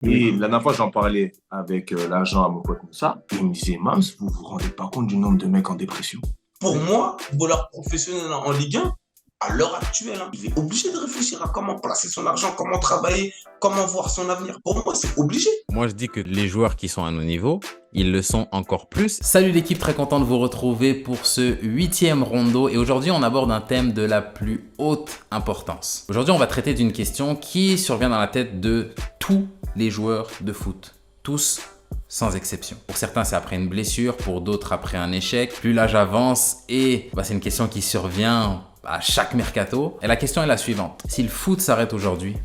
Et Oui. la dernière fois, j'en parlais avec l'agent à mon pote Moussa. Il me disait, Mams, vous vous rendez pas compte du nombre de mecs en dépression? Pour moi, footballeur professionnel en Ligue 1, à l'heure actuelle, il est obligé de réfléchir à comment placer son argent, comment travailler, comment voir son avenir. Pour moi, c'est obligé. Moi, je dis que les joueurs qui sont à nos niveaux, ils le sont encore plus. Salut l'équipe, très content de vous retrouver pour ce 8e rondo. Et aujourd'hui, on aborde un thème de la plus haute importance. Aujourd'hui, on va traiter d'une question qui survient dans la tête de tous les joueurs de foot. Tous, sans exception. Pour certains, c'est après une blessure, pour d'autres, après un échec. Plus l'âge avance et c'est une question qui survient à chaque mercato. Et la question est la suivante. Si le foot s'arrête aujourd'hui,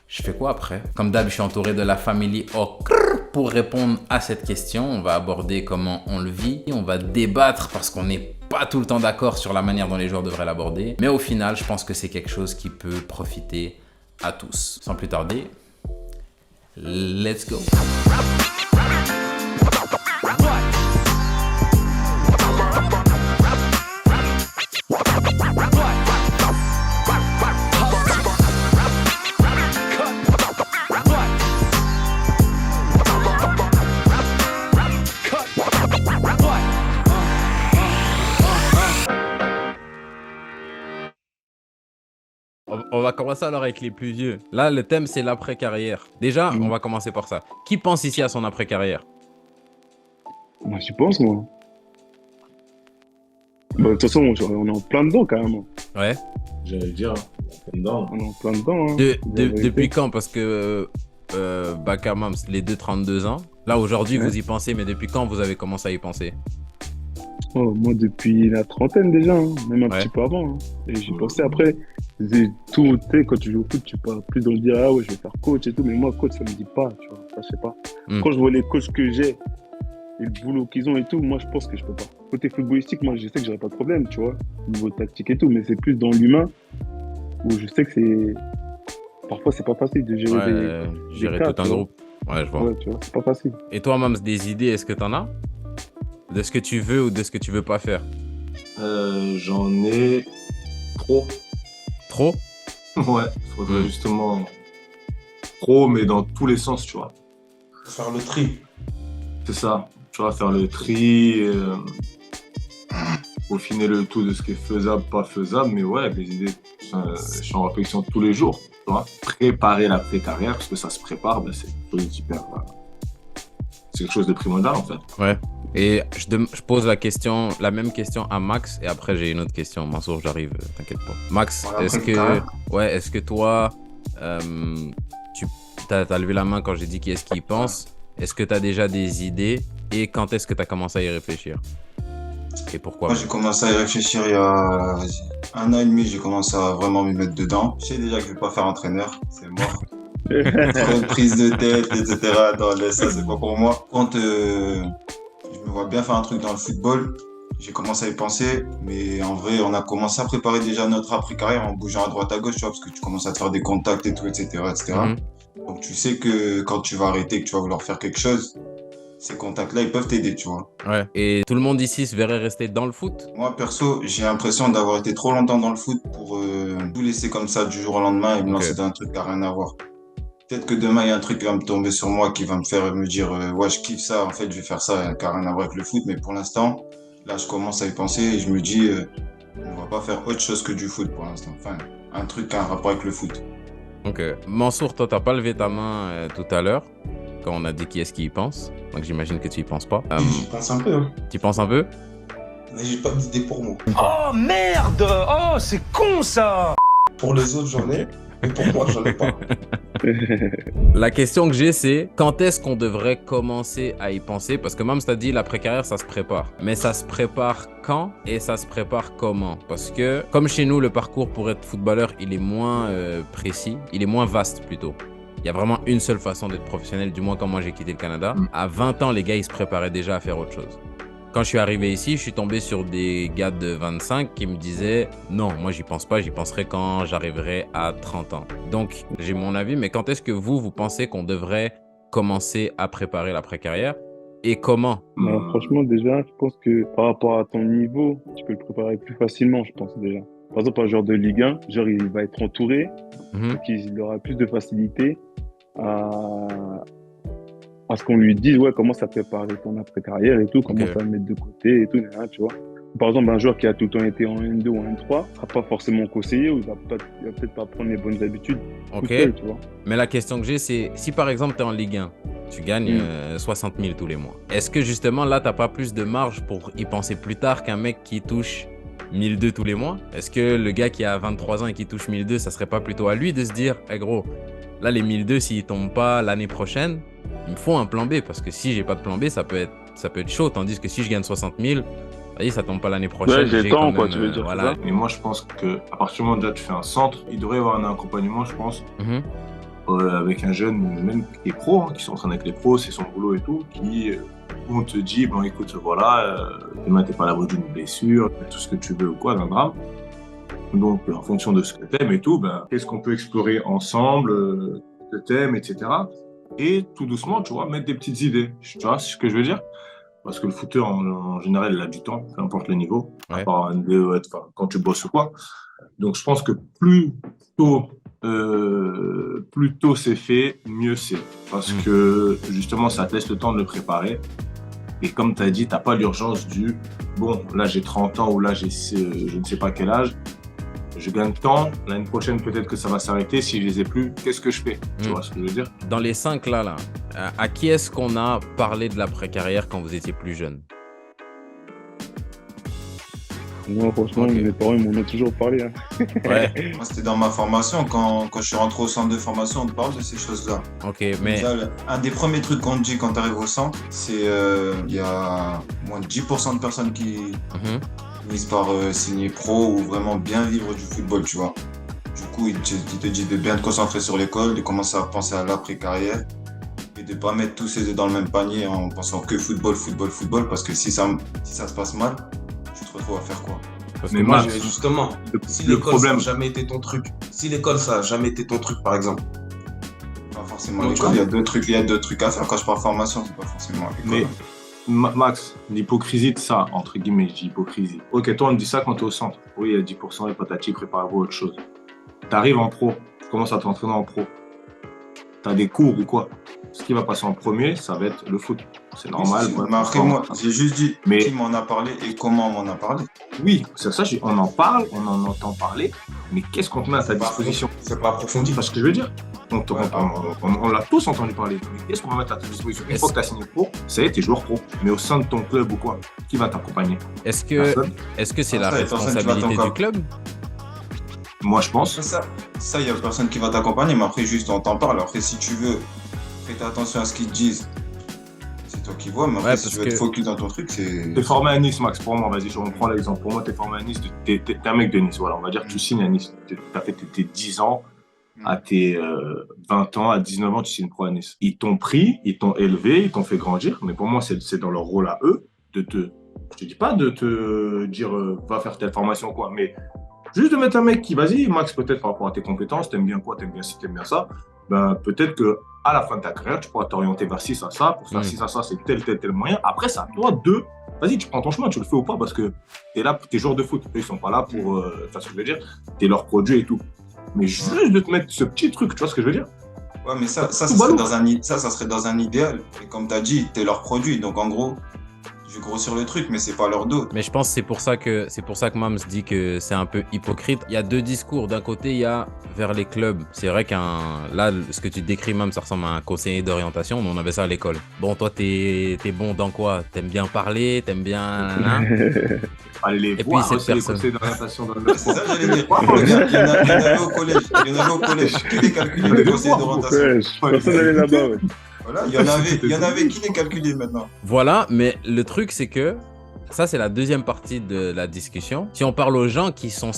je fais quoi après? Comme d'hab, je suis entouré de la famille Ocr pour répondre à cette question. On va aborder comment on le vit. On va débattre parce qu'on n'est pas tout le temps d'accord sur la manière dont les joueurs devraient l'aborder. Mais au final, je pense que c'est quelque chose qui peut profiter à tous. Sans plus tarder, let's go. On va commencer alors avec les plus vieux. Là, le thème, c'est l'après-carrière. Déjà, on va commencer par ça. Qui pense ici à son après-carrière? Moi, j'y pense, moi. De toute façon, on est en plein dedans, carrément. Ouais. J'allais dire, non. On est en plein dedans. Hein. Depuis quand? Parce que Bakamam, les deux 32 ans. Là, aujourd'hui, Ouais. vous y pensez, mais depuis quand vous avez commencé à y penser? Oh, moi, depuis la trentaine déjà, hein. Même un Ouais. petit peu avant. Hein. Et j'y pensais après. Tout, tu sais, quand tu joues au foot, tu pars plus dans le dire, ah ouais, je vais faire coach et tout. Mais moi, coach, ça me dit pas, tu vois. Ça, je sais pas. Quand je vois les coachs que j'ai et le boulot qu'ils ont et tout, moi, je pense que je peux pas. Côté footballistique, moi, je sais que j'aurais pas de problème, tu vois. Niveau tactique et tout. Mais c'est plus dans l'humain où je sais que c'est. Parfois, c'est pas facile de gérer gérer cas, tout un tu vois. groupe. Ouais, je vois. Ouais, tu vois, c'est pas facile. Et toi, Mams, des idées, est-ce que t'en as? De ce que tu veux ou de ce que tu veux pas faire? J'en ai trop. Trop? Ouais, faudrait justement trop, mais dans tous les sens, tu vois. Faire le tri. C'est ça. Tu vois, faire le tri, peaufiner le tout de ce qui est faisable, pas faisable. Mais ouais, mes idées, je suis en réflexion tous les jours. Tu vois, préparer l'après-carrière, parce que ça se prépare, c'est quelque chose d'hyper. C'est quelque chose de primordial, en fait. Ouais. Et je pose la même question à Max et après j'ai une autre question. Mansour, j'arrive, t'inquiète pas. Max, Voilà, est-ce que toi, tu t'as levé la main quand j'ai dit qui est-ce qui y pense? Est-ce que tu as déjà des idées et quand est-ce que tu as commencé à y réfléchir? Et pourquoi? Moi, j'ai commencé à y réfléchir il y a 1 an et demi, j'ai commencé à vraiment m'y mettre dedans. Je sais déjà que je vais pas faire entraîneur, c'est mort. Trop de prise de tête, etc. Dans ça, c'est pas pour moi. Quand je me vois bien faire un truc dans le football, j'ai commencé à y penser, mais en vrai, on a commencé à préparer déjà notre après-carrière en bougeant à droite à gauche, tu vois, parce que tu commences à te faire des contacts et tout, etc., etc. Mhm. Donc, tu sais que quand tu vas arrêter, que tu vas vouloir faire quelque chose, ces contacts-là, ils peuvent t'aider, tu vois. Ouais. Et tout le monde ici se verrait rester dans le foot? Moi, perso, j'ai l'impression d'avoir été trop longtemps dans le foot pour tout laisser comme ça du jour au lendemain et me lancer dans un truc qui n'a rien à voir. Peut-être que demain, il y a un truc qui va me tomber sur moi, qui va me faire me dire ouais, je kiffe ça, en fait, je vais faire ça, qui n'a rien à voir avec le foot. Mais pour l'instant, là, je commence à y penser et je me dis, on va pas faire autre chose que du foot pour l'instant. Enfin, un truc qui a un rapport avec le foot. Ok. Mansour, toi, t'as pas levé ta main tout à l'heure quand on a dit qui est-ce qui y pense. Donc j'imagine que tu y penses pas. J'y pense un peu, hein. Tu y penses un peu? Mais j'ai pas d'idée pour moi. Oh merde! Oh, c'est con ça! Pour les autres, j'en ai. Mais pour moi, j'en ai pas. La question que j'ai, c'est quand est-ce qu'on devrait commencer à y penser? Parce que même t'as dit l'après-carrière, ça se prépare. Mais ça se prépare quand et ça se prépare comment? Parce que comme chez nous, le parcours pour être footballeur, il est moins précis, il est moins vaste plutôt. Il y a vraiment une seule façon d'être professionnel, du moins quand moi j'ai quitté le Canada. À 20 ans, les gars, ils se préparaient déjà à faire autre chose. Quand je suis arrivé ici, je suis tombé sur des gars de 25 qui me disaient « Non, moi, j'y pense pas, j'y penserai quand j'arriverai à 30 ans. » Donc, j'ai mon avis, mais quand est-ce que vous pensez qu'on devrait commencer à préparer l'après-carrière et comment? Alors, franchement, déjà, je pense que par rapport à ton niveau, tu peux le préparer plus facilement, je pense déjà. Par exemple, un joueur de Ligue 1, genre, il va être entouré, donc il aura plus de facilité à ce qu'on lui dise, ouais, comment ça préparer ton après-carrière et tout, comment ça mettre de côté et tout, tu vois. Par exemple, un joueur qui a tout le temps été en N2 ou en N3 ne sera pas forcément conseillé ou il va peut-être pas prendre les bonnes habitudes tout seul, tu vois. Mais la question que j'ai, c'est si par exemple tu es en Ligue 1, tu gagnes 60 000 tous les mois. Est-ce que justement là, tu n'as pas plus de marge pour y penser plus tard qu'un mec qui touche 1002 tous les mois? Est-ce que le gars qui a 23 ans et qui touche 1002, ça serait pas plutôt à lui de se dire, hey gros, là les 1002, s'ils tombent pas l'année prochaine, il me faut un plan B, parce que si j'ai pas de plan B, ça peut être chaud, tandis que si je gagne 60 000, ça tombe pas l'année prochaine. Ouais, j'ai temps, quoi, tu veux dire. Voilà. Mais moi, je pense qu'à partir du moment où déjà tu fais un centre, il devrait y avoir un accompagnement, je pense, avec un jeune, même qui est pro, qui s'entraîne avec les pros, c'est son boulot et tout, où on te dit, bon, écoute, voilà, demain, t'es pas à l'abri d'une blessure, tout ce que tu veux ou quoi, d'un drame. Donc, en fonction de ce que t'aimes et tout, qu'est-ce qu'on peut explorer ensemble, le thème, etc. Et tout doucement, tu vois, mettre des petites idées. Tu vois ce que je veux dire? Parce que le footeur, en général, il a du temps, peu importe le niveau, à part quand tu bosses ou quoi. Donc, je pense que plus tôt c'est fait, mieux c'est. Parce que, justement, ça te laisse le temps de le préparer. Et comme tu as dit, tu n'as pas l'urgence du « bon, là, j'ai 30 ans ou là, j'ai je ne sais pas quel âge. Je gagne tant, l'année prochaine, peut-être que ça va s'arrêter. Si je les ai plus, qu'est-ce que je fais ?» Tu vois ce que je veux dire? Dans les 5 là, à qui est-ce qu'on a parlé de l'après-carrière quand vous étiez plus jeune? Moi, franchement, mes parents m'en ont toujours parlé. Hein. Ouais. Moi, c'était dans ma formation. Quand je suis rentré au centre de formation, on te parle de ces choses-là. Ok, mais... Déjà, un des premiers trucs qu'on te dit quand tu arrives au centre, c'est il y a moins de 10% de personnes qui finissent par signer pro ou vraiment bien vivre du football, tu vois. Du coup, ils te disent de bien te concentrer sur l'école, de commencer à penser à l'après-carrière et de ne pas mettre tous ses œufs dans le même panier en pensant que football, parce que si ça se passe mal, tu te retrouves à faire quoi? Parce que moi, justement, si l'école, ça n'a jamais été ton truc, par exemple. Pas forcément l'école, il y a deux trucs à faire. Quand je parle formation, c'est pas forcément l'école. Mais Max, l'hypocrisie de ça, entre guillemets, je dis hypocrisie. Ok, toi, on me dit ça quand tu es au centre. Oui, il y a 10% et patati, préparez-vous autre chose. Tu arrives en pro, tu commences à t'entraîner en pro. Tu as des cours ou quoi? Ce qui va passer en premier, ça va être le foot. C'est normal. Oui, mais après, moi, j'ai juste dit qui m'en a parlé et comment on m'en a parlé. Oui, c'est ça, on en parle, on en entend parler, mais qu'est-ce qu'on te met à ta disposition? C'est pas approfondi. C'est ce que je veux dire. On l'a tous entendu parler. Mais qu'est-ce qu'on va mettre à ta disposition? Une fois que tu as signé pro, ça y est, tu es joueur pro. Mais au sein de ton club ou quoi, qui va t'accompagner? Est-ce que c'est la responsabilité du club? Moi, je pense. Ça, il n'y a personne qui va t'accompagner, mais après, juste on t'en parle. Après, si tu veux, fais attention à ce qu'ils te disent. C'est toi qui vois, mais après, si tu veux être focus dans ton truc, c'est... T'es formé à Nice, Max, pour moi, vas-y, je reprends l'exemple. Pour moi, t'es formé à Nice, t'es un mec de Nice, voilà, on va dire que tu signes à Nice. T'as fait tes 10 ans, à tes 20 ans, à 19 ans, tu signes pro à Nice. Ils t'ont pris, ils t'ont élevé, ils t'ont fait grandir, mais pour moi, c'est dans leur rôle à eux je te dis pas de te dire, va faire telle formation, quoi, mais juste de mettre un mec qui, vas-y, Max, peut-être par rapport à tes compétences, t'aimes bien quoi, t'aimes bien ci, t'aimes bien ça, peut-être qu'à la fin de ta carrière, tu pourras t'orienter vers ci, ça, ça. Pour faire ci, ça, c'est tel moyen. Après, c'est à toi vas-y, tu prends ton chemin, tu le fais ou pas, parce que t'es là, t'es joueur de foot. Eux, ils sont pas là pour faire ce que je veux dire. T'es leur produit et tout. Mais juste de te mettre ce petit truc, tu vois ce que je veux dire? Ouais, mais ça serait dans un idéal. Et comme tu as dit, t'es leur produit. Donc, en gros, je vais grossir le truc, mais c'est pas leur dos. Mais je pense que c'est pour ça que Mams dit que c'est un peu hypocrite. Il y a deux discours. D'un côté, il y a vers les clubs. C'est vrai là, ce que tu décris, Mams, ça ressemble à un conseiller d'orientation, mais on avait ça à l'école. Bon, toi, t'es bon dans quoi? T'aimes bien parler? T'aimes bien... Allez et puis cette personne. Les conseils d'orientation dans le C'est ça, j'allais dire. Il y en avait au collège. Qui les calculait, les conseils d'orientation? Personne n'allait là-bas, ouais. Voilà, il y en avait qui les calculait maintenant. Voilà, mais le truc, c'est que ça, c'est la deuxième partie de la discussion. Si on parle aux gens qui sont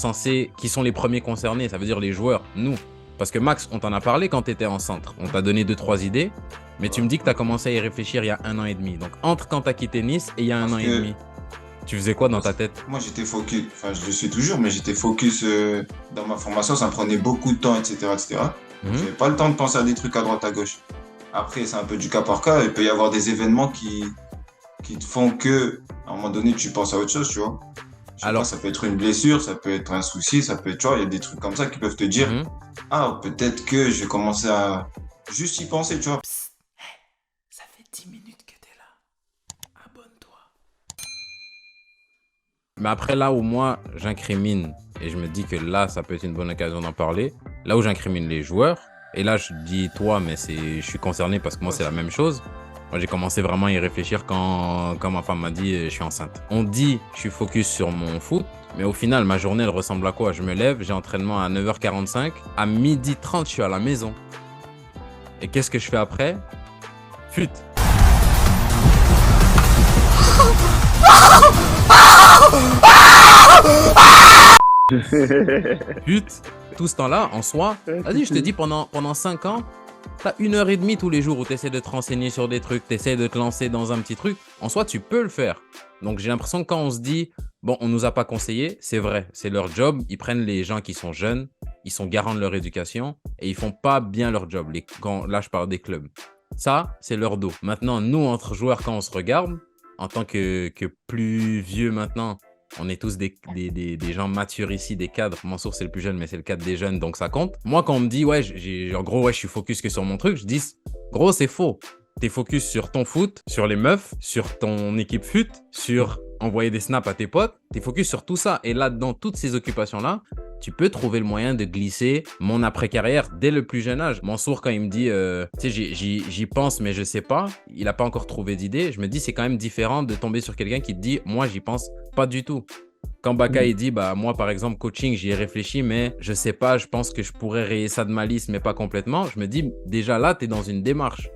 les premiers concernés, ça veut dire les joueurs, nous. Parce que Max, on t'en a parlé quand tu étais en centre. On t'a donné 2-3 idées, mais tu me dis que tu as commencé à y réfléchir il y a 1 an et demi. Donc, entre quand tu as quitté Nice et il y a 1 an et demi, tu faisais quoi dans ta tête? Moi, j'étais focus, enfin, je le suis toujours, mais j'étais focus dans ma formation. Ça me prenait beaucoup de temps, etc. J'avais pas le temps de penser à des trucs à droite, à gauche. Après, c'est un peu du cas par cas. Il peut y avoir des événements qui te font que, à un moment donné, tu penses à autre chose, tu vois. Alors, ça peut être une blessure, ça peut être un souci, ça peut être, tu vois, il y a des trucs comme ça qui peuvent te dire, ah, peut-être que je vais commencer à juste y penser, tu vois. Psst, ça fait 10 minutes que t'es là. Abonne-toi. Mais après, là où moi, j'incrimine, et je me dis que là, ça peut être une bonne occasion d'en parler, là où j'incrimine les joueurs, et là, je dis toi, mais je suis concerné parce que moi, c'est la même chose. Moi, j'ai commencé vraiment à y réfléchir quand ma femme m'a dit je suis enceinte. On dit je suis focus sur mon foot, mais au final, ma journée, elle ressemble à quoi? Je me lève, j'ai entraînement à 9h45, à 12h30, je suis à la maison. Et qu'est-ce que je fais après? Fut. Fut. Tout ce temps-là, en soi, vas-y, je te dis, pendant 5 ans, t'as 1h30 tous les jours où t'essaies de te renseigner sur des trucs, t'essaies de te lancer dans un petit truc. En soi, tu peux le faire. Donc, j'ai l'impression que quand on se dit, bon, on nous a pas conseillé, c'est vrai, c'est leur job. Ils prennent les gens qui sont jeunes, ils sont garants de leur éducation et ils font pas bien leur job. Là, je parle des clubs. Ça, c'est leur dos. Maintenant, nous, entre joueurs, quand on se regarde, en tant que plus vieux maintenant, on est tous des gens matures ici, des cadres. Mansour, c'est le plus jeune, mais c'est le cadre des jeunes, donc ça compte. Moi, quand on me dit, ouais, en gros, ouais, je suis focus que sur mon truc, je dis, gros, c'est faux. T'es focus sur ton foot, sur les meufs, sur ton équipe fut, sur envoyer des snaps à tes potes. T'es focus sur tout ça. Et là, dans toutes ces occupations-là, tu peux trouver le moyen de glisser mon après-carrière dès le plus jeune âge. Mansour, quand il me dit, tu sais, j'y pense, mais je sais pas, il n'a pas encore trouvé d'idée. Je me dis, c'est quand même différent de tomber sur quelqu'un qui te dit, moi, j'y pense pas du tout. Quand Baka, il dit, bah, moi, par exemple, coaching, j'y ai réfléchi, mais je sais pas, je pense que je pourrais rayer ça de ma liste, mais pas complètement. Je me dis, déjà là, tu es dans une démarche.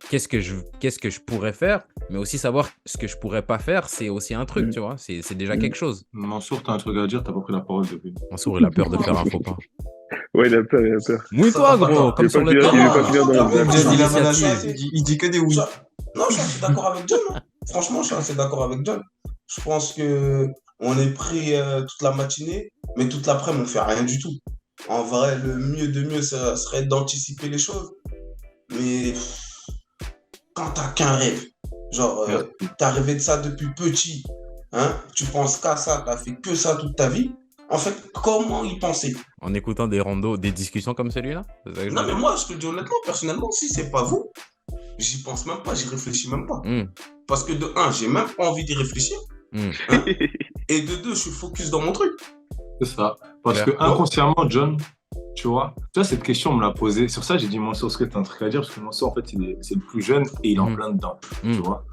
Qu'est-ce que je pourrais faire, mais aussi savoir ce que je pourrais pas faire, c'est aussi un truc, tu vois, c'est déjà quelque chose. Mansour, t'as un truc à dire, t'as pas pris la parole depuis. Mansour, il a peur de faire un faux pas. Ouais, il a peur, il a peur. Mouille-toi, gros, comme sur le terrain. Il dit que des oui. Non, je suis assez d'accord avec John. Hein. Franchement, je suis assez d'accord avec John. Je pense que on est pris toute la matinée, mais toute l'après-midi, on fait rien du tout. En vrai, le mieux de mieux, ça serait d'anticiper les choses. Mais quand t'as qu'un rêve, genre, t'as rêvé de ça depuis petit, hein, tu penses qu'à ça, t'as fait que ça toute ta vie. En fait, comment y penser? En écoutant des randos, des discussions comme celui-là? Non, mais moi, je te le dis honnêtement, personnellement, si c'est pas vous, j'y pense même pas, j'y réfléchis même pas. Parce que de un, j'ai même pas envie d'y réfléchir. Hein, et de deux, je suis focus dans mon truc. C'est ça. Parce que inconsciemment, John, tu vois, cette question, on me l'a posée. Sur ça, j'ai dit, Mansour, est-ce que tu as un truc à dire? Parce que Mansour, en fait, c'est le plus jeune et il est en plein dedans. Tu vois.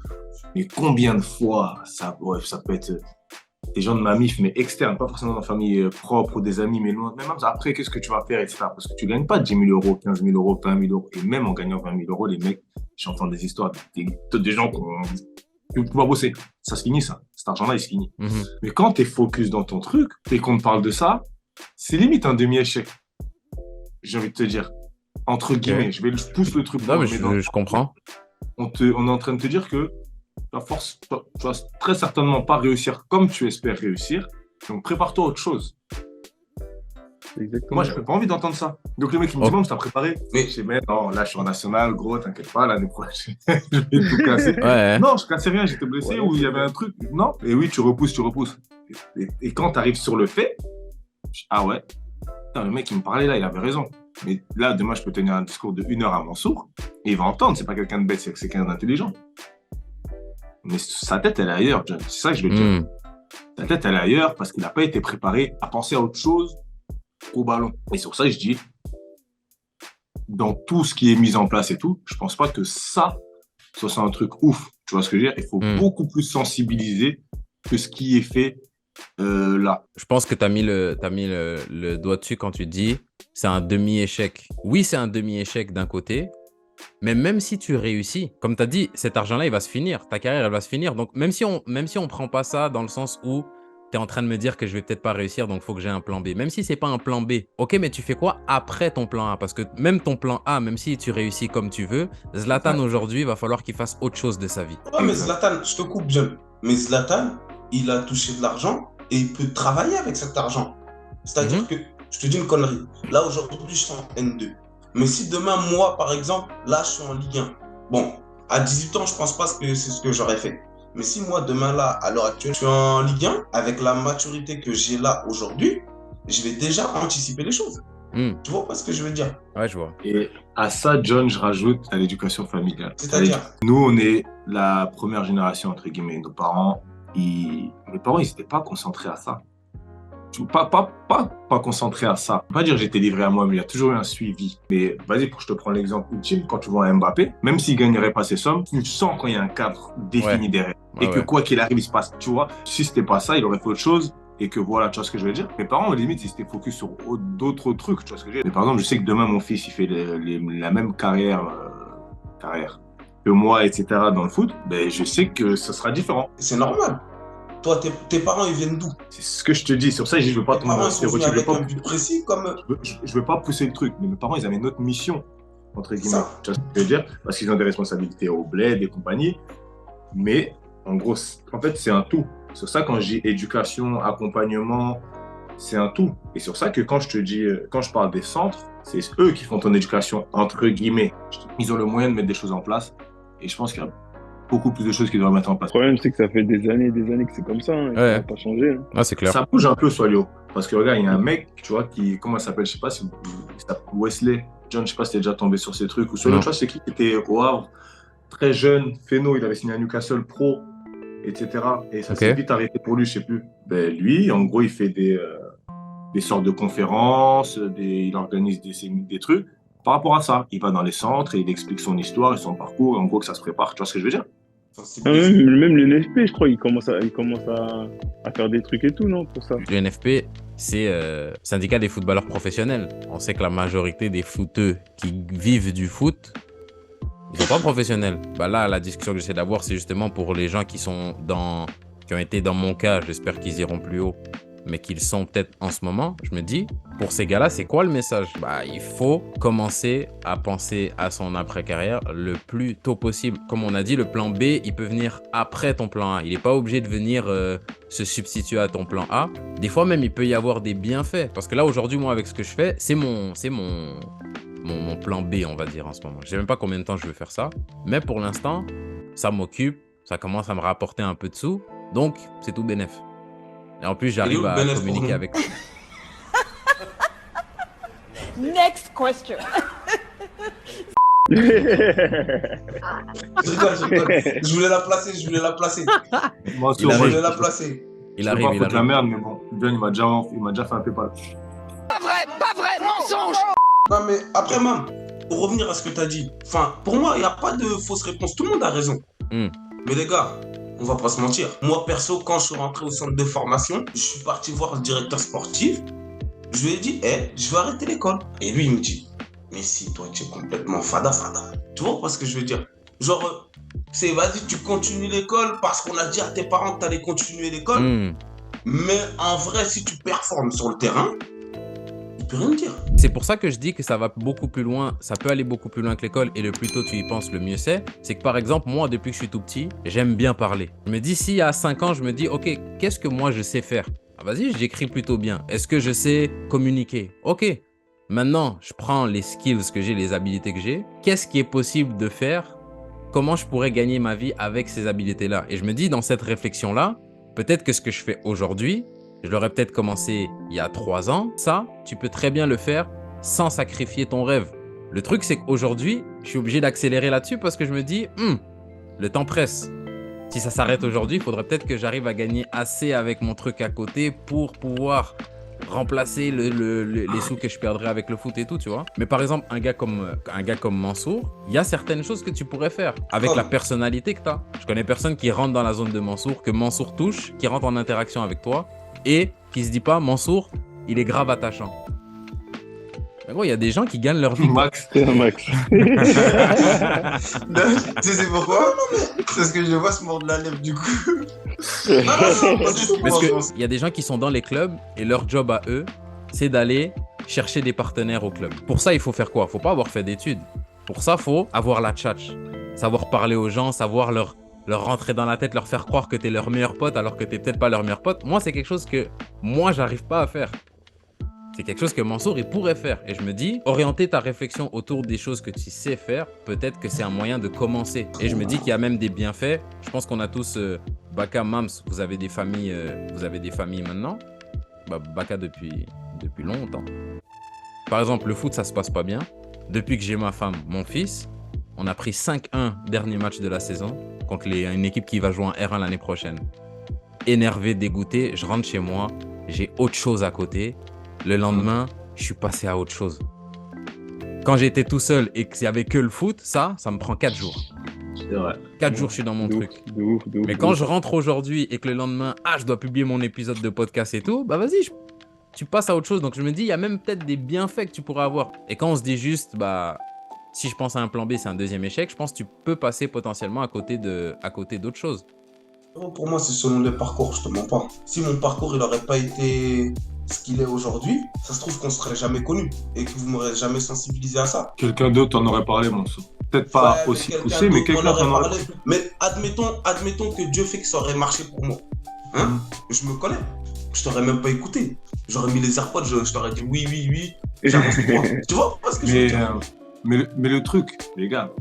Mais combien de fois, ça peut être des gens de ma mif, mais externes, pas forcément dans la famille propre ou des amis, mais loin. Même après, qu'est-ce que tu vas faire, etc. Parce que tu ne gagnes pas 10 000 euros, 15 000 euros, 20 000 euros. Et même en gagnant 20 000 euros, les mecs, j'entends des histoires, des gens qui vont pouvoir bosser. Ça se finit, ça. Cet argent-là, il se finit. Mais quand tu es focus dans ton truc et qu'on te parle de ça, c'est limite un demi-échec. J'ai envie de te dire. Entre guillemets, je pousse le truc. Non, mais je comprends. On est en train de te dire que tu vas très certainement pas réussir comme tu espères réussir. Donc, prépare-toi à autre chose. Exactement. Moi, j'avais pas envie d'entendre ça. Donc, le mec, il me dit, bon, t'as préparé. Mais je dis, mais non, là, je suis en national, gros, t'inquiète pas, l'année prochaine, je vais tout casser. Ouais. Non, je cassais rien, j'étais blessé ou il y avait un truc. Non. Et oui, tu repousses. Et quand t'arrives sur le fait, ah ouais, putain, le mec, il me parlait là, il avait raison. Mais là, demain, je peux tenir un discours de 1 heure à Mansour et il va entendre, c'est pas quelqu'un de bête, c'est quelqu'un d'intelligent. Mais sa tête, elle est ailleurs, John. C'est ça que je veux dire. Sa tête, elle est ailleurs parce qu'il n'a pas été préparé à penser à autre chose qu'au ballon. Et sur ça, je dis, dans tout ce qui est mis en place et tout, je pense pas que ça soit un truc ouf. Tu vois ce que je veux dire? Il faut beaucoup plus sensibiliser que ce qui est fait là. Je pense que tu as mis le doigt dessus quand tu dis c'est un demi-échec. Oui, c'est un demi-échec d'un côté, mais même si tu réussis, comme tu as dit, cet argent-là, il va se finir. Ta carrière, elle va se finir. Donc, même si on prend pas ça dans le sens où tu es en train de me dire que je vais peut-être pas réussir, donc il faut que j'ai un plan B. Même si c'est pas un plan B, ok, mais tu fais quoi après ton plan A? Parce que même ton plan A, même si tu réussis comme tu veux, Zlatan aujourd'hui, il va falloir qu'il fasse autre chose de sa vie. Ouais, mais Zlatan, je te coupe, John. Mais Zlatan, il a touché de l'argent et il peut travailler avec cet argent. C'est-à-dire que, je te dis une connerie, là aujourd'hui, je suis en N2. Mais si demain, moi, par exemple, là, je suis en Ligue 1. Bon, à 18 ans, je pense pas que c'est ce que j'aurais fait. Mais si moi, demain, là, à l'heure actuelle, je suis en Ligue 1, avec la maturité que j'ai là aujourd'hui, je vais déjà anticiper les choses. Tu vois pas ce que je veux dire? Ouais, je vois. Et à ça, John, je rajoute à l'éducation familiale. C'est-à-dire? Nous, on est la première génération, entre guillemets. Nos parents, ils n'étaient pas concentrés à ça. Pas concentré à ça. Pas dire j'étais livré à moi, mais il y a toujours eu un suivi. Mais vas-y, je te prends l'exemple ultime, quand tu vois un Mbappé, même s'il ne gagnerait pas ses sommes, tu sens quand il y a un cadre défini derrière. Et que quoi qu'il arrive, il se passe. Tu vois, si c'était pas ça, il aurait fait autre chose. Et que voilà, tu vois ce que je veux dire. Mes parents, limite, ils étaient focus sur d'autres trucs, tu vois ce que je veux dire. Mais par exemple, je sais que demain, mon fils, il fait la même carrière que moi, etc., dans le foot. Ben, je sais que ça sera différent. C'est normal. Toi, tes parents, ils viennent d'où? C'est ce que je te dis. Sur ça, je ne veux pas tomber dans le stéréotype. Avec un but précis comme... Je veux pas pousser le truc. Mais mes parents, ils avaient une autre mission, entre guillemets. Tu vois ce que je veux dire? Parce qu'ils ont des responsabilités au bled et compagnie. Mais en gros, en fait, c'est un tout. Sur ça, quand je dis éducation, accompagnement, c'est un tout. Et sur ça que quand je parle des centres, c'est eux qui font ton éducation, entre guillemets. Ils ont le moyen de mettre des choses en place. Et je pense qu'il y a beaucoup plus de choses qu'ils doivent mettre en place. Le problème, c'est que ça fait des années que c'est comme ça. Hein, ça n'a pas changé. Hein. Ah, c'est clair. Ça bouge un peu, Soilio. Parce que regarde, il y a un mec, tu vois, comment il s'appelle, je sais pas si il s'appelle Wesley. John, je sais pas si t'es déjà tombé sur ces trucs. Ou Soilio, tu vois, c'est qui était au Havre, très jeune, Féno, il avait signé à Newcastle Pro, etc. Et ça s'est vite arrêté pour lui, je sais plus. Ben, lui, en gros, il fait des sortes de conférences, il organise des trucs. Par rapport à ça, il va dans les centres et il explique son histoire et son parcours, en gros, que ça se prépare. Tu vois ce que je veux dire? Même l'NFP, je crois, il commence à faire des trucs et tout, non, pour ça. L'NFP, c'est syndicat des footballeurs professionnels. On sait que la majorité des footeux qui vivent du foot, ils sont pas professionnels. Bah là, la discussion que j'essaie d'avoir, c'est justement pour les gens qui ont été dans mon cas, j'espère qu'ils iront plus haut, mais qu'ils sont peut-être en ce moment. Je me dis, pour ces gars-là, c'est quoi le message? Bah, il faut commencer à penser à son après-carrière le plus tôt possible. Comme on a dit, le plan B, il peut venir après ton plan A. Il n'est pas obligé de venir se substituer à ton plan A. Des fois même, il peut y avoir des bienfaits. Parce que là, aujourd'hui, moi, avec ce que je fais, c'est mon plan B, on va dire, en ce moment. Je ne sais même pas combien de temps je veux faire ça. Mais pour l'instant, ça m'occupe. Ça commence à me rapporter un peu de sous. Donc, c'est tout bénef. Et en plus, j'arrive à communiquer avec eux. Next question. Je voulais la placer. Moi, je voulais la placer. Il arrive. La merde, mais bon, John, il m'a déjà fait un peu pas. Pas vrai, mensonge. Non, mais après, même, pour revenir à ce que tu as dit, enfin, pour moi, il n'y a pas de fausse réponse. Tout le monde a raison. Mais les gars, on va pas se mentir. Moi, perso, quand je suis rentré au centre de formation, je suis parti voir le directeur sportif. Je lui ai dit, je vais arrêter l'école. Et lui, il me dit, mais si toi, tu es complètement fada. Tu vois ce que je veux dire? Genre, c'est vas-y, tu continues l'école parce qu'on a dit à tes parents que tu allais continuer l'école. Mais en vrai, si tu performes sur le terrain, tu peux rien dire. C'est pour ça que je dis que ça va beaucoup plus loin, ça peut aller beaucoup plus loin que l'école et le plus tôt tu y penses, le mieux c'est. C'est que par exemple, moi, depuis que je suis tout petit, j'aime bien parler. Je me dis, si à 5 ans, je me dis, ok, qu'est-ce que moi je sais faire? Vas-y, j'écris plutôt bien. Est-ce que je sais communiquer? Ok. Maintenant, je prends les skills que j'ai, les habilités que j'ai. Qu'est-ce qui est possible de faire? Comment je pourrais gagner ma vie avec ces habilités-là? Et je me dis, dans cette réflexion-là, peut-être que ce que je fais aujourd'hui, je l'aurais peut-être commencé il y a 3 ans. Ça, tu peux très bien le faire sans sacrifier ton rêve. Le truc, c'est qu'aujourd'hui, je suis obligé d'accélérer là-dessus parce que je me dis, le temps presse. Si ça s'arrête aujourd'hui, il faudrait peut-être que j'arrive à gagner assez avec mon truc à côté pour pouvoir remplacer les sous que je perdrais avec le foot et tout, tu vois. Mais par exemple, un gars comme Mansour, il y a certaines choses que tu pourrais faire avec la personnalité que tu as. Je connais personne qui rentre dans la zone de Mansour, que Mansour touche, qui rentre en interaction avec toi et qui se dit pas, Mansour, il est grave attachant. Mais gros, il y a des gens qui gagnent leur vie. Max. Non, tu sais pourquoi? C'est parce que je vois se mordre la lèvre du coup. Parce qu'il y a des gens qui sont dans les clubs et leur job à eux, c'est d'aller chercher des partenaires au club. Pour ça, il faut faire quoi? Faut pas avoir fait d'études. Pour ça, faut avoir la tchatch. Savoir parler aux gens, savoir leur rentrer dans la tête, leur faire croire que t'es leur meilleur pote alors que t'es peut-être pas leur meilleur pote. Moi, c'est quelque chose que moi, j'arrive pas à faire. C'est quelque chose que Mansour, il pourrait faire. Et je me dis, orienter ta réflexion autour des choses que tu sais faire, peut-être que c'est un moyen de commencer. Et je me dis qu'il y a même des bienfaits. Je pense qu'on a tous, Baka, Mams, vous avez des familles maintenant. Baka depuis longtemps. par exemple, le foot, ça se passe pas bien. Depuis que j'ai ma femme, mon fils, on a pris 5-1 dernier match de la saison contre une équipe qui va jouer en R1 l'année prochaine. Énervé, dégoûté, je rentre chez moi, j'ai autre chose à côté. Le lendemain, je suis passé à autre chose. Quand j'étais tout seul et qu'il n'y avait que le foot, ça me prend 4 jours. C'est vrai. 4 jours, je suis dans mon truc. De ouf. Mais quand je rentre aujourd'hui et que le lendemain, je dois publier mon épisode de podcast et tout, bah vas-y, tu passes à autre chose. Donc je me dis, il y a même peut-être des bienfaits que tu pourrais avoir. Et quand on se dit juste, si je pense à un plan B, c'est un deuxième échec, je pense que tu peux passer potentiellement à côté d'autres choses. Pour moi, c'est selon les parcours, je te mens pas. Si mon parcours, il n'aurait pas été ce qu'il est aujourd'hui, ça se trouve qu'on ne serait jamais connu et que vous m'aurez jamais sensibilisé à ça. Quelqu'un d'autre t'en aurait parlé, mon sou. Peut-être pas aussi poussé, mais quelqu'un t'en aurait parlé. Mais admettons que Dieu fait que ça aurait marché pour moi. Je me connais. Je t'aurais même pas écouté. J'aurais mis les AirPods, je t'aurais dit oui. J'avance pour moi. Tu vois parce que mais le truc, les gars,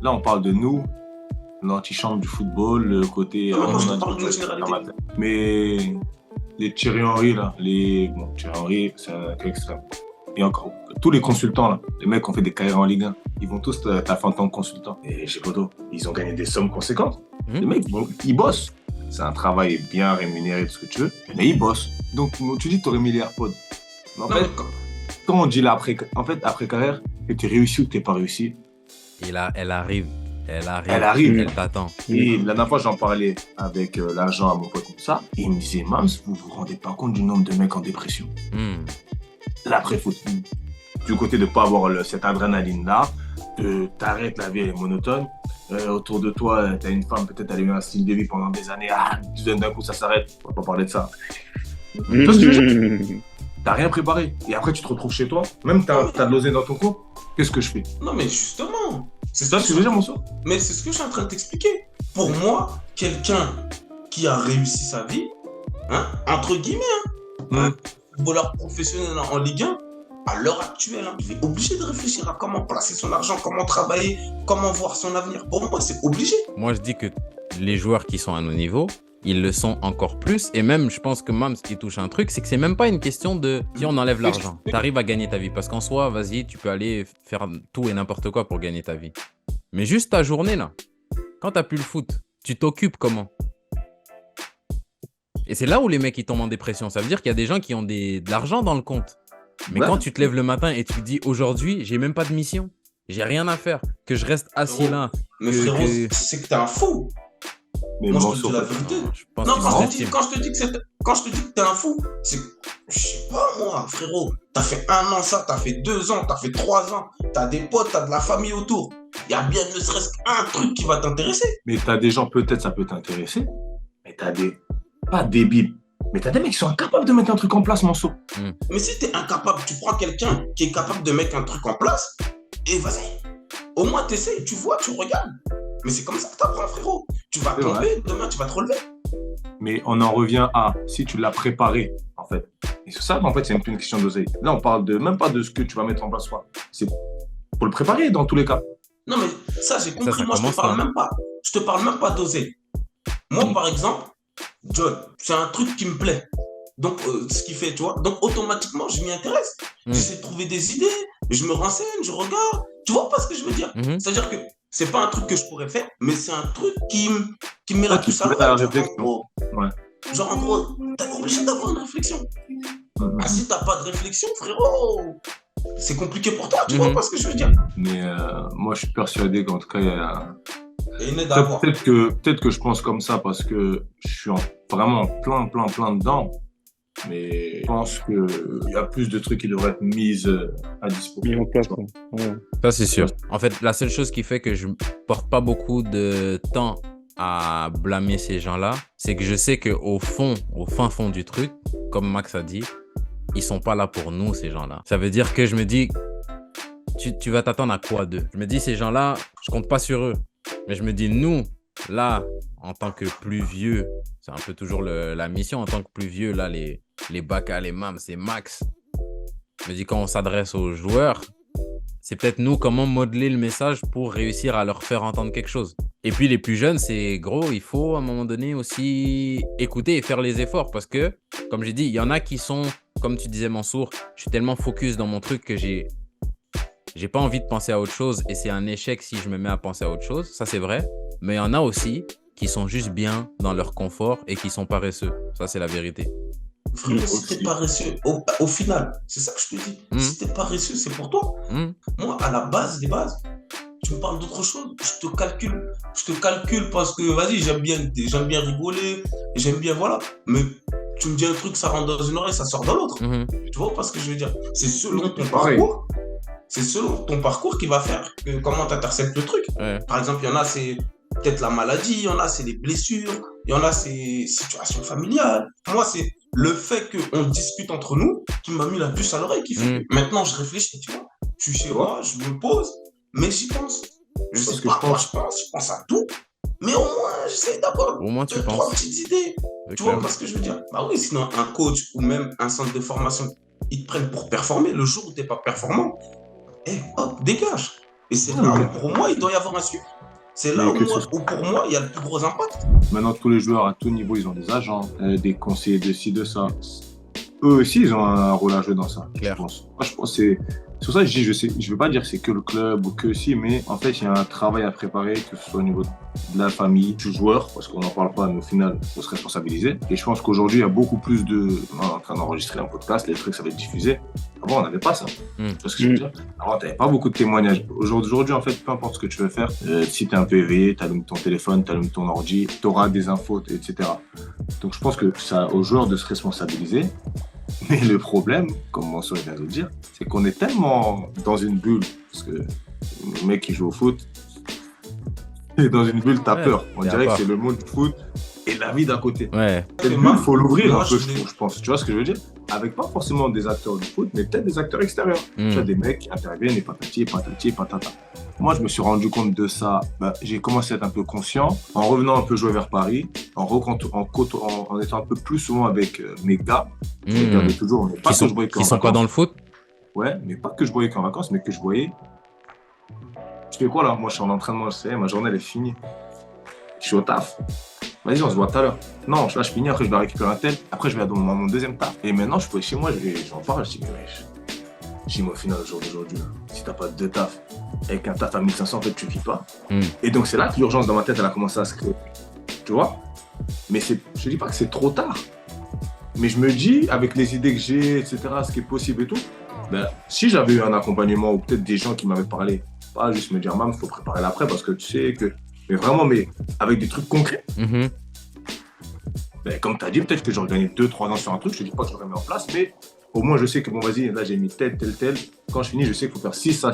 là on parle de nous, l'antichambre du football, le côté. Moi, je te parle d'une généralité. Mais les Thierry Henry, là, Thierry Henry, c'est un cas extrême. Et encore, tous les consultants, là, les mecs qui ont fait des carrières en Ligue 1, ils vont tous taffer en tant que consultants. Et chez Poto, ils ont gagné des sommes conséquentes. Les mecs, ils bossent. C'est un travail bien rémunéré, tout ce que tu veux, mais ils bossent. Donc, tu dis que tu aurais mis les AirPods. Mais en fait, quand on dit là, après carrière, que tu es réussi ou que tu n'es pas réussi. Et là, elle arrive. Elle t'attend. Et la dernière fois, j'en parlais avec l'agent à mon pote comme ça. Et il me disait, Mams, vous vous rendez pas compte du nombre de mecs en dépression. L'après-foot. Du côté de ne pas avoir cette adrénaline-là, t'arrêtes, la vie elle est monotone. Autour de toi, t'as une femme, peut-être elle a eu un style de vie pendant des années. D'un coup, ça s'arrête. On va pas parler de ça. Tu vois ce que je veux dire ? T'as rien préparé. Et après, tu te retrouves chez toi. Même t'as de l'oseille dans ton coin. Qu'est-ce que je fais ? Non, mais justement. C'est ça ce que je veux dire, mon soeur ? Mais c'est ce que je suis en train de t'expliquer. Pour moi, quelqu'un qui a réussi sa vie, entre guillemets, un footballeur professionnel en Ligue 1, à l'heure actuelle, il est obligé de réfléchir à comment placer son argent, comment travailler, comment voir son avenir. Pour moi, c'est obligé. Moi, je dis que les joueurs qui sont à nos niveaux, ils le sont encore plus. Et même, je pense que Mams qui touche un truc, c'est que c'est même pas une question de si on enlève l'argent. Tu arrives à gagner ta vie. Parce qu'en soi, vas-y, tu peux aller faire tout et n'importe quoi pour gagner ta vie. Mais juste ta journée, là, quand t'as plus le foot, tu t'occupes comment ? Et c'est là où les mecs ils tombent en dépression. Ça veut dire qu'il y a des gens qui ont de l'argent dans le compte. Mais quand tu te lèves le matin et tu te dis aujourd'hui, j'ai même pas de mission, j'ai rien à faire, que je reste assis là. Mais frérot, c'est que t'es un fou. Mais moi, je te dis la vérité. Non, quand je te dis que t'es un fou, c'est que, je sais pas moi, frérot, t'as fait 1 an ça, t'as fait 2 ans, t'as fait 3 ans, t'as des potes, t'as de la famille autour. Il y a bien ne serait-ce qu'un truc qui va t'intéresser. Mais t'as des gens, peut-être ça peut t'intéresser, mais t'as pas débiles. Mais t'as des mecs qui sont incapables de mettre un truc en place, Manso. Mais si t'es incapable, tu prends quelqu'un qui est capable de mettre un truc en place, et vas-y. Au moins t'essayes, tu vois, tu regardes. Mais c'est comme ça que t'apprends, frérot. Tu vas tomber, demain tu vas te relever. Mais on en revient à si tu l'as préparé, en fait. Et c'est ça, en fait, c'est une question d'oseille. Là, on parle même pas de ce que tu vas mettre en place, quoi. C'est pour le préparer, dans tous les cas. Non, mais ça, j'ai compris. Ça moi, je te parle même pas d'oseille. Moi, par exemple, John, c'est un truc qui me plaît. Donc, ce qui fait, tu vois, donc automatiquement, je m'y intéresse. J'essaie de trouver des idées, je me renseigne, je regarde. Tu vois pas ce que je veux dire ? C'est-à-dire que c'est pas un truc que je pourrais faire, mais c'est un truc qui me met la puce à l'oreille. Genre, en gros, t'es obligé d'avoir une réflexion. Si t'as pas de réflexion, frérot, c'est compliqué pour toi, tu vois pas ce que je veux dire ? Mais moi, je suis persuadé qu'en tout cas, il y a... Peut-être que je pense comme ça parce que je suis vraiment plein dedans. Mais je pense qu'il y a plus de trucs qui devraient être mis à disposition. Ça, c'est sûr. En fait, la seule chose qui fait que je porte pas beaucoup de temps à blâmer ces gens-là, c'est que je sais qu'au fin fond du truc, comme Max a dit, ils sont pas là pour nous, ces gens-là. Ça veut dire que je me dis, tu vas t'attendre à quoi d'eux ? Je me dis, ces gens-là, je compte pas sur eux. Mais je me dis, nous, là, en tant que plus vieux, c'est un peu toujours la mission, en tant que plus vieux, là, les Baka, les Mams, c'est Max. Je me dis, quand on s'adresse aux joueurs, c'est peut-être nous, comment modeler le message pour réussir à leur faire entendre quelque chose. Et puis les plus jeunes, c'est gros, il faut à un moment donné aussi écouter et faire les efforts. Parce que, comme j'ai dit, il y en a qui sont comme tu disais, Mansour, je suis tellement focus dans mon truc que j'ai pas envie de penser à autre chose et c'est un échec si je me mets à penser à autre chose. Ça, c'est vrai. Mais il y en a aussi qui sont juste bien dans leur confort et qui sont paresseux. Ça, c'est la vérité. Frérot, si t'es paresseux, au final, c'est ça que je te dis. Si t'es paresseux, c'est pour toi. Moi, à la base des bases, tu me parles d'autre chose, je te calcule parce que, vas-y, j'aime bien rigoler, j'aime bien, voilà. Mais tu me dis un truc, ça rentre dans une oreille, ça sort dans l'autre. Tu vois pas ce que je veux dire? C'est selon ton parcours. C'est selon ton parcours qui va faire comment tu interceptes le truc. Par exemple, il y en a, c'est peut-être la maladie, il y en a, c'est les blessures, il y en a, c'est situation familiale. Moi, c'est le fait qu'on discute entre nous qui m'a mis la puce à l'oreille, qui fait que maintenant, je réfléchis, tu vois. Je suis chez moi, je me pose, mais j'y pense. Je sais pas quoi je pense à tout, mais au moins, j'essaie d'avoir deux, trois petites idées. Tu vois ce que je veux dire? Bah oui, sinon, un coach ou même un centre de formation, ils te prennent pour performer. Le jour où tu n'es pas performant, hop, dégage. Et c'est là où, pour moi, il doit y avoir un suivi. C'est là où, pour moi, il y a le plus gros impact. Maintenant, tous les joueurs à tout niveau, ils ont des agents, des conseillers de ci, de ça. Eux aussi, ils ont un rôle à jouer dans ça, je pense. Moi, je pense que c'est pour ça que je dis, je ne veux pas dire que c'est que le club ou que si, mais en fait, il y a un travail à préparer, que ce soit au niveau de la famille, du joueur, parce qu'on n'en parle pas, mais au final, il faut se responsabiliser. Et je pense qu'aujourd'hui, il y a beaucoup plus de... On est en train d'enregistrer un podcast, les trucs, ça va être diffusé. Avant, on n'avait pas ça. Tu vois ce que je veux dire? Avant, tu n'avais pas beaucoup de témoignages. Aujourd'hui, en fait, peu importe ce que tu veux faire, si tu es un peu éveillé, tu allumes ton téléphone, tu allumes ton ordi, tu auras des infos, etc. Donc, je pense que ça aux joueurs de se responsabiliser. Mais le problème, comme Mansour vient de le dire, c'est qu'on est tellement dans une bulle, parce que le mec qui joue au foot, et dans une bulle, t'as peur. On dirait que c'est le monde du foot et la vie d'à côté. Cette bulle, il faut l'ouvrir un peu, je pense. Tu vois ce que je veux dire? Avec pas forcément des acteurs du foot, mais peut-être des acteurs extérieurs. Tu vois, des mecs qui interviennent et patati, patati, patata. Moi, je me suis rendu compte de ça. J'ai commencé à être un peu conscient en revenant un peu jouer vers Paris, en étant un peu plus souvent avec mes gars. Je regardais toujours, mais pas que je voyais qu'en vacances. Qui sont pas dans le foot? Ouais, mais pas que je voyais qu'en vacances, mais que je voyais. Je fais quoi là? Moi, je suis en entraînement, ma journée elle est finie. Je suis au taf. Vas-y, on se voit tout à l'heure. Non, là, je finis, après, je vais récupérer un tel. Après, je vais dans mon deuxième taf. Et maintenant, je peux aller chez moi, j'en parle, je dis, mais au final, au jour d'aujourd'hui, si t'as pas de deux tafs, avec un taf à 1500, en fait, tu vis pas. Et donc, c'est là que l'urgence dans ma tête, elle a commencé à se créer. Tu vois? Mais je dis pas que c'est trop tard. Mais je me dis, avec les idées que j'ai, etc., ce qui est possible et tout, si j'avais eu un accompagnement ou peut-être des gens qui m'avaient parlé, pas juste me dire, il faut préparer l'après parce que tu sais que. Mais vraiment, avec des trucs concrets. Comme tu as dit, peut-être que j'aurais gagné 2-3 ans sur un truc, je ne dis pas que je l'aurais mis en place, mais au moins je sais que bon, vas-y, là j'ai mis tel. Quand je finis, je sais qu'il faut faire ci, ça.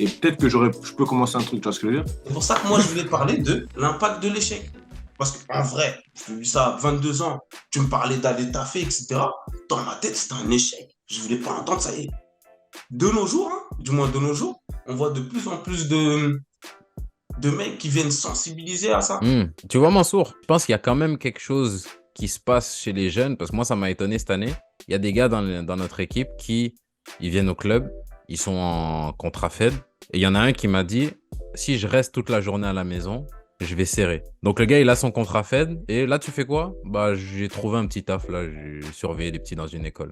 Et peut-être que je peux commencer un truc, tu vois ce que je veux dire? C'est pour ça que moi je voulais parler de l'impact de l'échec. Parce qu'en vrai, je te dis ça à 22 ans, tu me parlais d'aller taffer, etc. Dans ma tête, c'était un échec. Je ne voulais pas entendre ça. Et de nos jours, du moins de nos jours, on voit de plus en plus de mecs qui viennent sensibiliser à ça. Tu vois, Mansour, je pense qu'il y a quand même quelque chose qui se passe chez les jeunes, parce que moi, ça m'a étonné cette année. Il y a des gars dans notre équipe qui ils viennent au club, ils sont en contrat faible, et il y en a un qui m'a dit, si je reste toute la journée à la maison, je vais serrer. Donc le gars, il a son contrat faible, et là, tu fais quoi? J'ai trouvé un petit taf, là, j'ai surveillé les petits dans une école.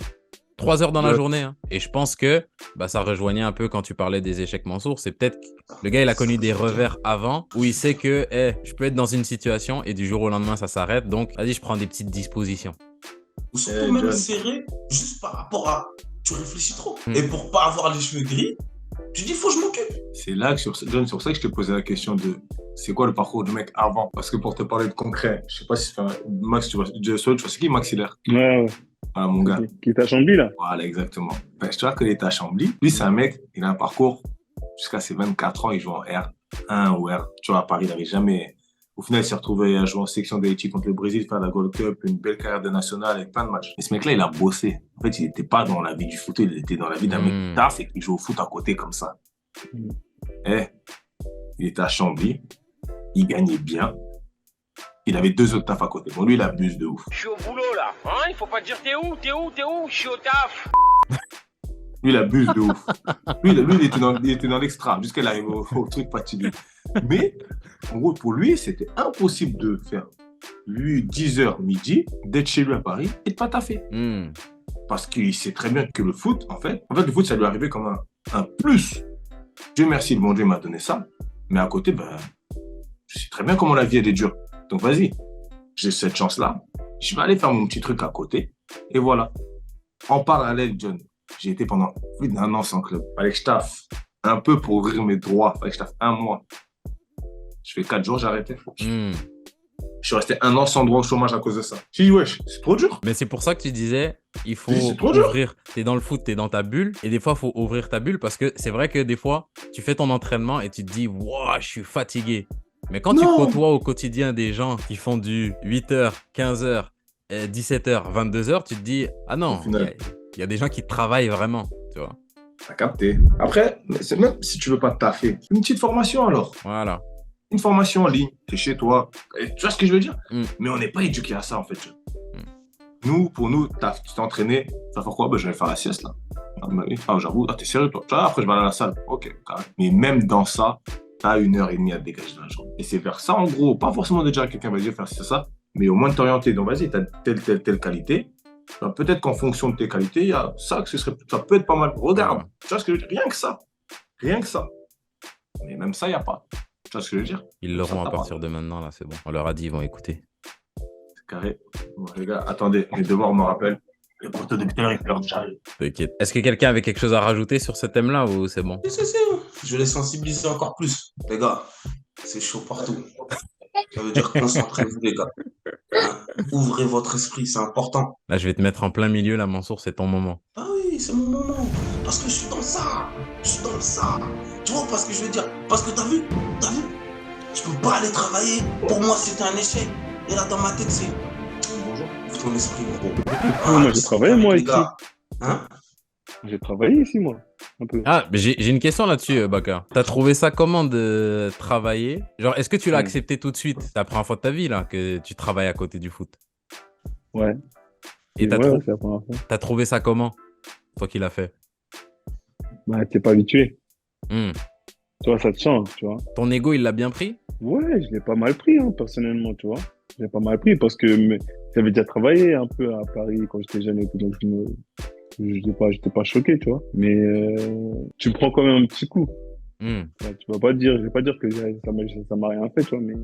3 heures dans la journée. Et je pense que ça rejoignait un peu quand tu parlais des échecs Mansour. C'est peut-être que le gars, il a connu des revers avant où il sait que je peux être dans une situation et du jour au lendemain, ça s'arrête. Donc, vas-y, je prends des petites dispositions. Ou surtout même serré, juste par rapport à... Tu réfléchis trop. Et pour pas avoir les cheveux gris, tu dis, faut que je m'occupe. C'est là que, John, c'est pour ça que je te posais la question de c'est quoi le parcours du mec avant? Parce que pour te parler de concret, je sais pas si Max, tu vois c'est qui Maxillaire? Ouais. Voilà, mon gars. Qui est à Chambly, là. Voilà, exactement. Tu vois qu'il est à Chambly. Lui, c'est un mec, il a un parcours, jusqu'à ses 24 ans, il joue en R1 ou R. Tu vois, à Paris, il n'avait jamais... Au final, il s'est retrouvé à jouer en section d'Haïti contre le Brésil, faire la Gold Cup, une belle carrière de national avec plein de matchs. Et ce mec-là, il a bossé. En fait, il n'était pas dans la vie du foot, il était dans la vie d'un mec qui taffe et qui joue au foot à côté comme ça. Il était à Chambly, il gagnait bien. Il avait 2 autres tafs à côté. Bon, lui, il abuse de ouf. Je suis au boulot, là. Il faut pas dire t'es où? Je suis au taf. Lui, il abuse de ouf. Lui, il était dans l'extra, jusqu'à qu'il arrive au truc particulier. Mais, en gros, pour lui, c'était impossible de faire, lui, 10h midi, d'être chez lui à Paris et de pas taffer. parce qu'il sait très bien que le foot, en fait, le foot, ça lui est arrivé comme un plus. Dieu merci, le bon Dieu m'a donné ça. Mais à côté, ben, je sais très bien comment la vie, elle est dure. Donc, vas-y, j'ai cette chance-là. Je vais aller faire mon petit truc à côté. Et voilà. En parallèle, John, j'ai été pendant plus d'1 an sans club. Fallait que je taffe un peu pour ouvrir mes droits. Fallait que je taffe 1 mois. Je fais 4 jours, j'ai arrêté. Je suis resté 1 an sans droit au chômage à cause de ça. J'ai dit, wesh, c'est trop dur. Mais c'est pour ça que tu disais, il faut ouvrir. T'es dans le foot, t'es dans ta bulle. Et des fois, il faut ouvrir ta bulle parce que c'est vrai que des fois, tu fais ton entraînement et tu te dis, wow, je suis fatigué. Mais quand tu côtoies au quotidien des gens qui font du 8h, 15h, 17h, 22h, tu te dis, ah non, il y a des gens qui travaillent vraiment, tu vois. T'as capté. Après, même si tu veux pas taffer, une petite formation alors. Voilà. Une formation en ligne, t'es chez toi. Et tu vois ce que je veux dire? Mais on n'est pas éduqué à ça, en fait. Nous, pour nous, tu t'es entraîné, tu vas faire quoi? Ben, je vais faire la sieste, là. Ah, j'avoue, t'es sérieux, toi? Après, je vais aller à la salle. Ok, carré. Mais même dans ça, t'as 1h30 à te dégager dans la journée. Et c'est vers ça, en gros. Pas forcément déjà quelqu'un va dire faire ça, mais au moins de t'orienter. Donc, vas-y, t'as telle qualité. Alors, peut-être qu'en fonction de tes qualités, il y a ça, ça peut être pas mal. Regarde, tu vois ce que je veux dire? Rien que ça. Rien que ça. Mais même ça, il n'y a pas. Tu vois ce que je veux dire? Ils l'auront à partir de maintenant, là, c'est bon. On leur a dit, ils vont écouter. C'est carré. Bon, les gars, attendez, mes devoirs me rappellent. Le poteau de putain, il pleure déjà. T'inquiète. Est-ce que quelqu'un avait quelque chose à rajouter sur ce thème-là ou c'est bon? Si. Je vais les sensibiliser encore plus. Les gars, c'est chaud partout. Ça veut dire concentrez-vous, les gars. Ouvrez votre esprit, c'est important. Là, je vais te mettre en plein milieu, là, Mansour, c'est ton moment. Ah oui, c'est mon moment. Parce que je suis dans ça. Tu vois, parce que je veux dire, parce que t'as vu, je peux pas aller travailler. Pour moi, c'était un échec. Et là, dans ma tête, c'est bonjour, ouvre ton esprit, gros. Moi, j'ai travaillé, moi, ici. Hein? J'ai travaillé ici, moi. Un peu. Ah, mais j'ai une question là-dessus, Bakar. T'as trouvé ça comment de travailler? Genre, est-ce que tu l'as accepté tout de suite? C'est la première fois de ta vie, là, que tu travailles à côté du foot. Ouais. Et c'est la première fois. T'as trouvé ça comment? Toi qui l'as fait. Bah, t'es pas habitué. Tu vois, ça te change, tu vois. Ton ego, il l'a bien pris? Ouais, je l'ai pas mal pris, hein, personnellement, tu vois. Je l'ai pas mal pris parce que j'avais déjà travaillé un peu à Paris quand j'étais jeune et tout, donc j'étais pas choqué, tu vois. Mais tu prends quand même un petit coup. Ouais, je vais pas dire que ça m'a rien fait, tu vois, mais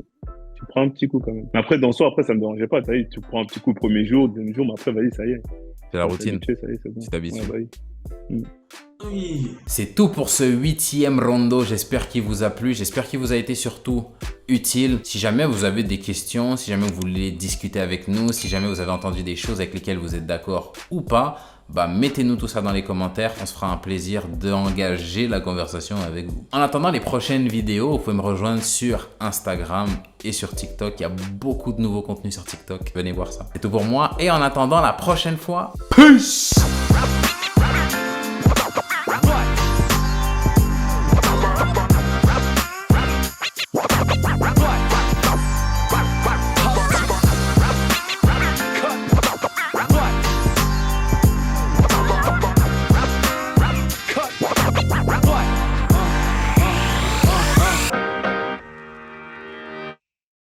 tu prends un petit coup quand même. Mais après, dans soi, ça me dérangeait pas, tu prends un petit coup le premier jour, deuxième jour, mais après, vas-y, ça y est. C'est la routine. Ça y est, c'est bon. Tu t'habitues. Ouais, Oui. C'est tout pour ce 8e rondo. J'espère qu'il vous a plu. J'espère qu'il vous a été surtout utile. Si jamais vous avez des questions, si jamais vous voulez discuter avec nous, si jamais vous avez entendu des choses avec lesquelles vous êtes d'accord ou pas, bah mettez-nous tout ça dans les commentaires. On se fera un plaisir d'engager la conversation avec vous. En attendant les prochaines vidéos, vous pouvez me rejoindre sur Instagram et sur TikTok. Il y a beaucoup de nouveaux contenus sur TikTok. Venez voir ça. C'est tout pour moi. Et en attendant la prochaine fois, peace!